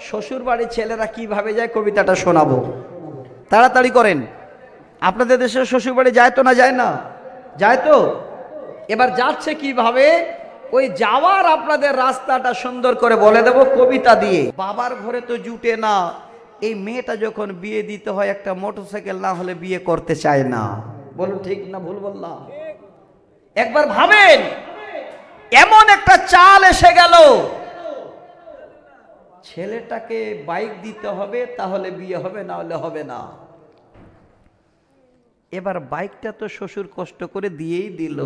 শ্বশুর বাড়ির ছেলেরা কিভাবে যায় কবিতাটা শোনাবো, তাড়াতাড়ি করেন। আপনাদের দেশে শ্বশুর বাড়ি যায় তো না যায় না? যায় তো। এবার যাচ্ছে কিভাবে, ওই যাওয়ার আপনাদের রাস্তাটা সুন্দর করে বলে দেব কবিতা দিয়ে। বাবার ঘরে তো জুটে না, এই মেয়েটা যখন বিয়ে দিতে হয় একটা মোটরসাইকেল না হলে বিয়ে করতে চায় না। বলুন ঠিক না ভুল বললাম? একবার ভাবেন, এমন একটা চাল এসে গেল, ছেলেটাকে বাইক দিতে হবে তাহলে বিয়ে হবে, না হলে হবে না। এবার বাইকটা তো শ্বশুর কষ্ট করে দিয়েই দিল।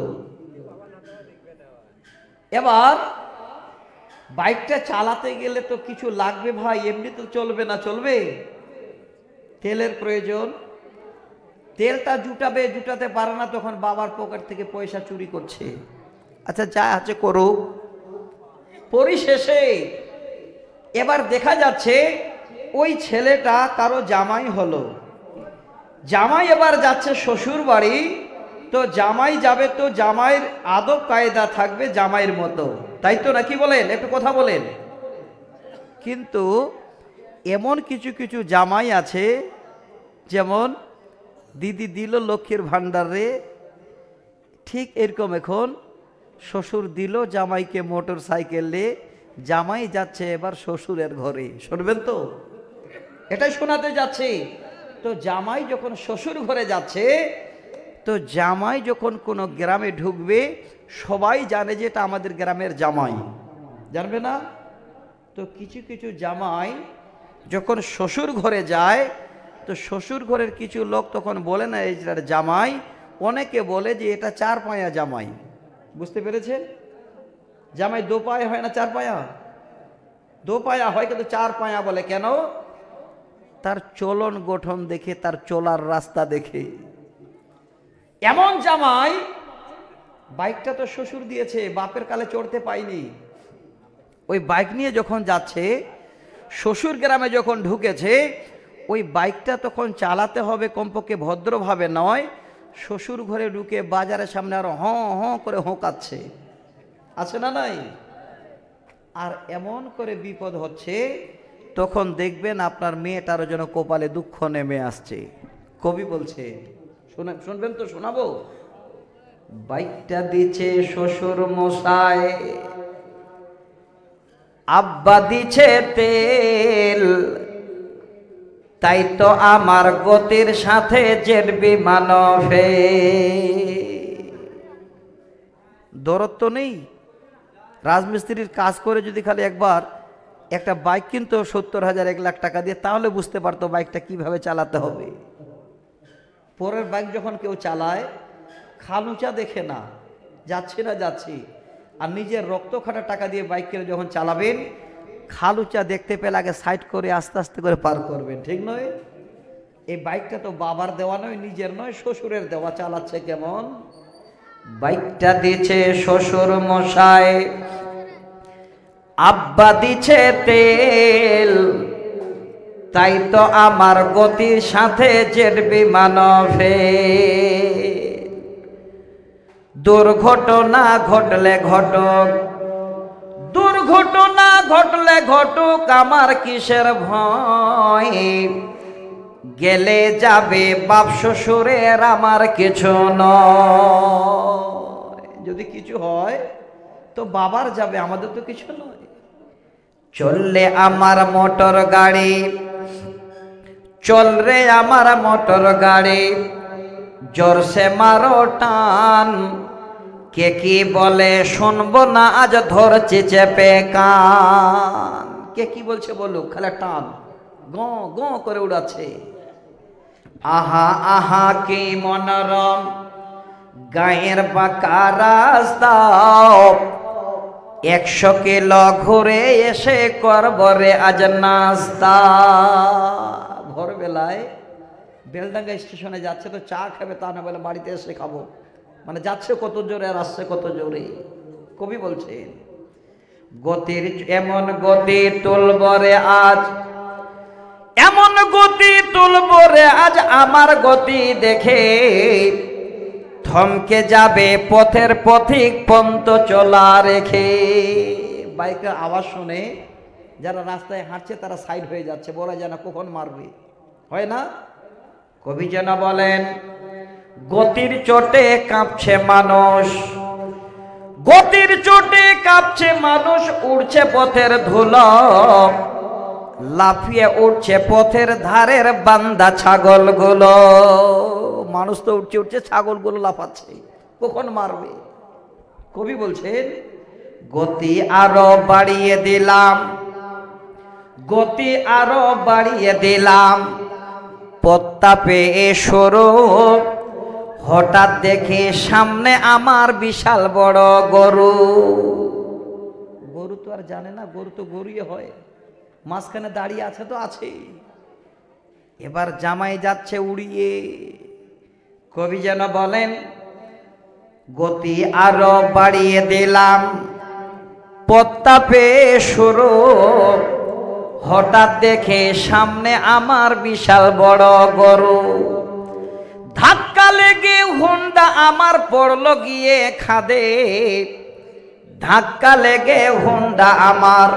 এবার বাইকটা চালাতে গেলে তো কিছু লাগবে ভাই, এমনি তো চলবে না, চলবে, তেলের প্রয়োজন। তেলটা জুটাবে, জুটাতে পারে না, তখন বাবার পকেট থেকে পয়সা চুরি করছে। আচ্ছা যা আছে করুক, পরিশেষে এবার দেখা যাচ্ছে ওই ছেলেটা কারো জামাই হলো। জামাই এবার যাচ্ছে শ্বশুর বাড়ি, তো জামাই যাবে তো জামাইয়ের আদব কায়দা থাকবে জামাইয়ের মতো, তাই তো নাকি বলেন? একটু কথা বলেন। কিন্তু এমন কিছু কিছু জামাই আছে, যেমন দিদি দিল লক্ষ্মীর ভান্ডারে, ঠিক এরকম এখন শ্বশুর দিল জামাইকে মোটর সাইকেলে, জামাই যাচ্ছে এবার শ্বশুরের ঘরে। শুনবেন তো, এটাই শোনাতে যাচ্ছে। তো জামাই যখন শ্বশুর ঘরে যাচ্ছে, তো জামাই যখন কোনো গ্রামে ঢুকবে, সবাই জানে যে এটা আমাদের গ্রামের জামাই, জানবে না? তো কিছু কিছু জামাই যখন শ্বশুর ঘরে যায়, তো শ্বশুর ঘরের কিছু লোক তখন বলে না এইটার জামাই, অনেকে বলে যে এটা চার পায়া জামাই। বুঝতে পেরেছেন? জামাই দো পায়া হয় না, চার পায়া? দো পায়া হয়, কিন্তু চার পায়া বলে কেন? তার চলন গঠন দেখে, তার চলার রাস্তা দেখে। এমন জামাই, বাইকটা তো শ্বশুর দিয়েছে, বাপের কালে চড়তে পাইনি, ওই বাইক নিয়ে যখন যাচ্ছে শ্বশুর গ্রামে যখন ঢুকেছে, ওই বাইকটা তখন চালাতে হবে কমপক্ষে ভদ্রভাবে নয়। শ্বশুর ঘরে ঢুকে বাজারের সামনে আরো হঁ হঁ করে হোঁকাচ্ছে, আছে না নাই? আর এমন করে বিপদ হচ্ছে, তখন দেখবেন আপনার মেয়েটারও যেন কপালে দুঃখ নেমে আসছে। কবি বলছে, শুনবেন তো, শোনাবো। বাইকটা দিচ্ছে শ্বশুর মশাই, আব্বা দিছে তেল, তাই তো আমার গতির সাথে জেট বিমান দরদ তো নেই। রাজমিস্ত্রির কাজ করে যদি খালি একবার একটা বাইক কিনতো 70,000 1 লাখ টাকা দিয়ে, তাহলে বুঝতে পারতো বাইকটা কিভাবে চালাতে হবে। পরের বাইক যখন কেউ চালায়, খালুচা দেখে না, যাচ্ছি না যাচ্ছি, আর নিজের রক্ত খাটা টাকা দিয়ে বাইক কিনে যখন চালাবেন, খালুচা দেখতে পেলে আগে সাইড করে আস্তে আস্তে করে পার করবেন, ঠিক নয়? এই বাইকটা তো বাবার দেওয়া নয়, নিজের নয়, শ্বশুরের দেওয়া। চালাচ্ছে কেমন? বাইকটা দিচ্ছে শ্বশুর মশাই, আব্বা দিছে তেল, তাই তো আমার গতির সাথে জেট বিমান দুর্ঘটনা ঘটলে ঘটুক, দুর্ঘটনা ঘটলে ঘটুক, আমার কিসের ভয়, গেলে যাবে বাপ শ্বশুরের, আমার কিছু নয়। যদি কিছু হয় তো বাবার যাবে, আমাদের তো কিছু নয়। চললে আমার মোটর গাড়ি, চল রে আমার মোটর গাড়ি, জোরসে মারো টান, কে কি বলে শুনবো না, আজ ধরছি চেপে কান। কে কি বলছে বলুক, খালি টান, গো গো করে উড়াচ্ছে। আহা আহা কি মনোরম গায়ের বাঁকা রাস্তা, 100 কিলো ঘুরে এসে করবরে আজ নাস্তা। ভোরবেলায় বেলডাঙ্গা স্টেশনে যাচ্ছে, তো চা খাবে, তা না বলে বাড়িতে এসে খাবো, মানে যাচ্ছে কত জোরে আর আসছে কত জোরে। কবি বলছে, গতির এমন গতি তুলবরে আজ, এমন গতি তুলবরে আজ, আমার গতি দেখে থমকে যাবে পথের পথিক পন্ত চলা রেখে। বাইকের আওয়াজ শুনে যারা রাস্তায় হাঁটছে তারা সাইড হয়ে যাচ্ছে, বলা যায় না কখন মারবে, হয় না? কবি যেন বলেন, গতির চোটে কাঁপছে মানুষ, গতির চোটে কাঁপছে মানুষ, উড়ছে পথের ধুলো, লাফিয়ে উঠছে পথের ধারের বান্দা ছাগলগুলো। মানুষ তো উঠছে উঠছে, ছাগলগুলো লাফাচ্ছে, কখন মারবে? কবি বলছেন, গতি আরো বাড়িয়ে দিলাম, গতি আরো বাড়িয়ে দিলাম, পত্তা পেয়ে সরু, হঠাৎ দেখে সামনে আমার বিশাল বড় গরু। গরু তো আর জানে না, গরু তো গরুই হয়, মাঝখানে দাঁড়িয়ে আছে তো আছে। এবার জামাই যাচ্ছে উড়িয়ে। কবি যেন বলেন, গতি আরো বাড়িয়ে দিলাম, পত্তা পেয়ে সরু, হঠাৎ দেখে সামনে আমার বিশাল বড় গরু। ধাক্কা লেগে হুন্ডা আমার পড়লো গিয়ে খাদে, ধাক্কা লেগে হুন্ডা আমার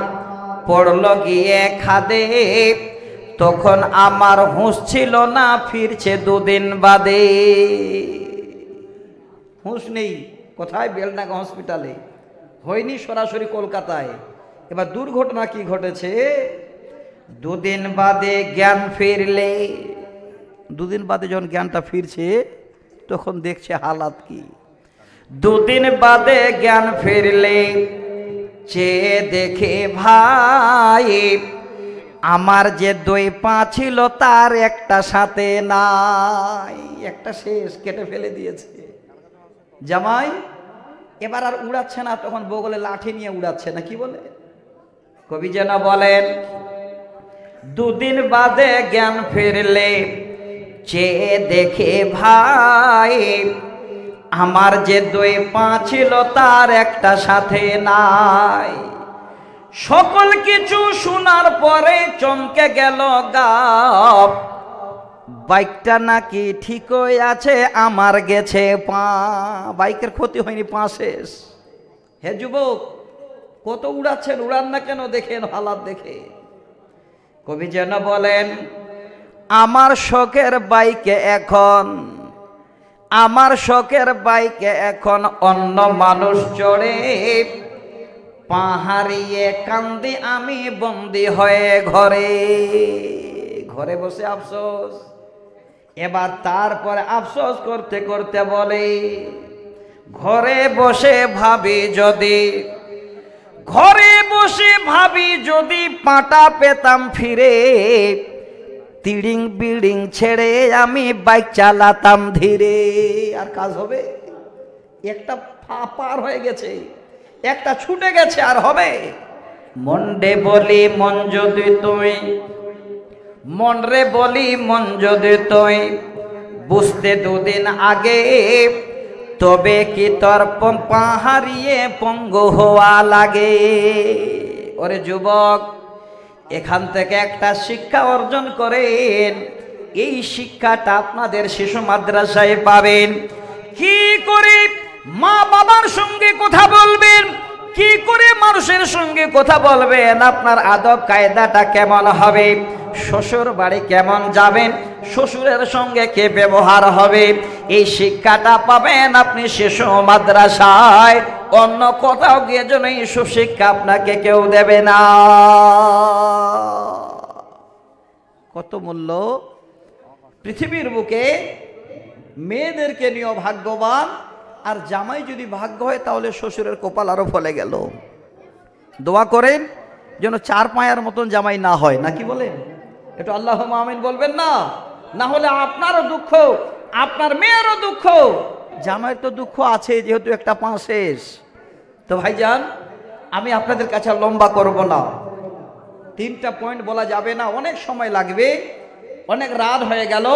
পড়লো গিয়ে খাদে, তখন আমার হুঁশ ছিল না, ফিরছে দুদিন বাদে। হুঁশ নেই কোথায়? বেলডাঙ্গা হসপিটালে, হয়নি সরাসরি কলকাতায়। এবার দুর্ঘটনা কি ঘটেছে? দুদিন বাদে জ্ঞান ফিরলে, দুদিন বাদে যখন জ্ঞানটা ফিরছে তখন দেখছে হালাত কি। দুদিন বাদে জ্ঞান ফিরলে চেয়ে দেখে ভাই, আমার যে 2 পা ছিল তার একটা সাথে নাই, একটা শেষ, কেটে ফেলে দিয়েছে জামাই। এবার আর উড়াচ্ছে না, তখন বগলে লাঠি নিয়ে উড়াচ্ছে না, কি বলে? কবি যেন বলেন, দুদিন বাদে জ্ঞান ফিরলে চেয়ে দেখে ভাই, আমার যে 2 পা ছিল তার একটা সাথে নাই। সকল কিছু শোনার পরে চমকে গেল গাপ, বাইকটা নাকি ঠিকই আছে, আমার গেছে পা। বাইকের ক্ষতি হয়নি, পা শেষ। হে যুবক, কত উড়াচ্ছেন, উড়ান না কেন? দেখেন হালাত দেখে। কবি যেন বলেন, আমার শখের বাইকে এখন, আমার শখের বাইকে এখন অন্য মানুষ চড়ে, পা হারিয়ে কান্দি আমি বন্দি হয়ে ঘরে। ঘরে বসে আফসোস। এবার তারপরে আফসোস করতে করতে বলে, ঘরে বসে ভাবি যদি, ঘরে বসে ভাবি যদি পাটা পেতাম ফিরে, তিড়িং বিড়িং ছেড়ে আমি বাইক চালাতাম ধীরে। আর কাজ হবে? একটা পার হয়ে গেছে, একটা ছুটে গেছে, আর হবে? মনরে বলি মন যদি তুই, মনরে বলি মন যদি তুই বুঝতে দুদিন আগে, তবে কি তোর পা হারিয়ে পঙ্গু হওয়া লাগে। ওরে যুবক, এখান থেকে একটা শিক্ষা অর্জন করেন। এই শিক্ষাটা আপনাদের শিশু মাদ্রাসায় পাবেন। কি করে মা বাবার সঙ্গে কথা বলবেন, কি করে মানুষের সঙ্গে কথা বলবেন, আপনার আদব কায়দাটা কেমন হবে, শ্বশুর বাড়ি কেমন যাবেন, শ্বশুরের সঙ্গে কে ব্যবহার হবে, এই শিক্ষাটা পাবেন আপনি শিশু মাদ্রাসায়। অন্য কোথাও গিয়ে যেন এই সুশিক্ষা আপনাকে কেউ দেবে না। কত মূল্য পৃথিবীর বুকে মেয়েদেরকে নিয়েও ভাগ্যবান। আর জামাই যদি ভাগ্য হয় তাহলে শ্বশুরের কপাল আরো ফলে গেল। দোয়া করেন যেন 4 পায়ার মতন জামাই না হয়, নাকি বলেন? একটু আল্লাহুম্মা আমিন বলবেন না? না হলে আপনারও দুঃখ, আপনার মেয়েরও দুঃখ, জামাইয়ের তো দুঃখ আছে, যেহেতু একটা পা শেষ। তো ভাইজান, আমি আপনাদের কাছে লম্বা করব না, 3টা পয়েন্ট বলা যাবে না, অনেক সময় লাগবে, অনেক রাত হয়ে গেল।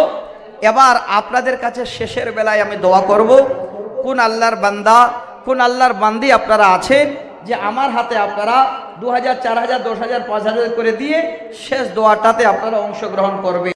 এবার আপনাদের কাছে শেষের বেলায় আমি দোয়া করব। কোন আল্লাহর বান্দা, কোন আল্লাহর বান্দি আপনারা আছেন যে আমার হাতে আপনারা 2000, 4000, 10,000, 5000 করে দিয়ে শেষ দোয়াটাতে আপনারা অংশগ্রহণ করবেন।